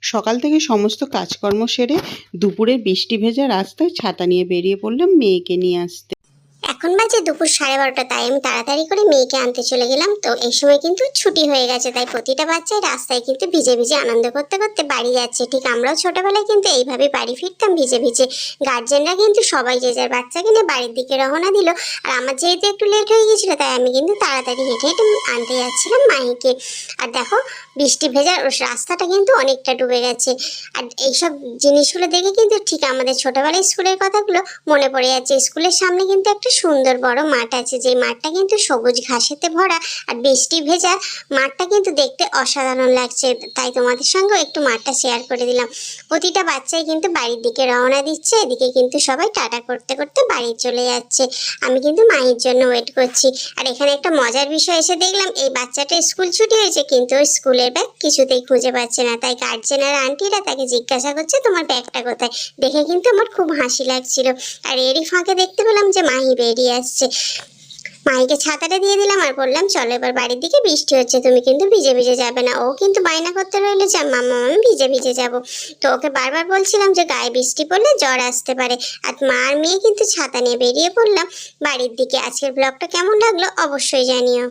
সকাল থেকে সমস্ত কাজকর্ম সেরে দুপুরে বৃষ্টি ভেজা রাস্তায় ছাতা নিয়ে বেরিয়ে পড়লাম মেয়েকে নিয়ে আসতে। এখন বাজে দুপুর 12:30, তাই আমি তাড়াতাড়ি করে মেয়েকে আনতে চলে গেলাম। তো এই সময় কিন্তু ছুটি হয়ে গেছে, তাই প্রতিটা বাচ্চাই রাস্তায় কিন্তু ভিজে ভিজে আনন্দ করতে করতে বাড়ি যাচ্ছে। ঠিক আমরাও ছোটবেলায় কিন্তু এইভাবে বাড়ি ফিরতাম ভিজে ভিজে। গার্জেনরা কিন্তু সবাই যে যার বাচ্চাকে নিয়ে বাড়ির দিকে রওনা দিল। আর আমার যেহেতু একটু লেট হয়ে গেছিলো, তাই আমি কিন্তু তাড়াতাড়ি হেঁটে হেঁটে আনতে যাচ্ছিলাম মাহিকে। আর দেখো, বৃষ্টি ভেজা রাস্তাটা কিন্তু অনেকটা ডুবে গেছে। আর এইসব জিনিসগুলো দেখে কিন্তু ঠিক আমাদের ছোটবেলায় স্কুলের কথাগুলো মনে পড়ে যাচ্ছে। স্কুলের সামনে কিন্তু একটা সুন্দর বড় মাঠ আছে, যে মাঠটা কিন্তু সবুজ ঘাসেতে ভরা। আর বৃষ্টি ভেজা মাঠটা কিন্তু দেখতে অসাধারণ লাগছে, তাই তোমাদের সঙ্গেও একটু মাঠটা শেয়ার করে দিলাম। প্রতিটা বাচ্চাই কিন্তু বাড়ির দিকে রওনা দিচ্ছে, এদিকে কিন্তু সবাই টাটা করতে করতে বাড়ি চলে যাচ্ছে। আমি কিন্তু মায়ের জন্য ওয়েট করছি। আর এখানে একটা মজার বিষয় এসে দেখলাম, এই বাচ্চাটা স্কুল ছুটি হয়েছে কিন্তু ওই স্কুলের ব্যাগ কিছুতেই খুঁজে পাচ্ছে না। তাই গার্জেন আর আন্টিরা তাকে জিজ্ঞাসা করছে, তোমার ব্যাগটা কোথায়? দেখে কিন্তু আমার খুব হাসি লাগছিল। আর এরই ফাঁকে দেখতে পেলাম যে মাহি বেরিয়ে আসছে। মাহিকে ছাতাটা দিয়ে দিলাম আর বললাম, চলো এবার বাড়ির দিকে, বৃষ্টি হচ্ছে, তুমি কিন্তু ভিজে ভিজে যাবে না। ও কিন্তু বায়না করতে রইলো যে মাম্মা আমি ভিজে ভিজে যাব। তো ওকে বারবার বলছিলাম যে গায়ে বৃষ্টি পড়লে জ্বর আসতে পারে। আর মা আর মেয়ে কিন্তু ছাতা নিয়ে বেরিয়ে পড়লাম বাড়ির দিকে। আজকের ব্লগটা কেমন লাগলো অবশ্যই জানিও।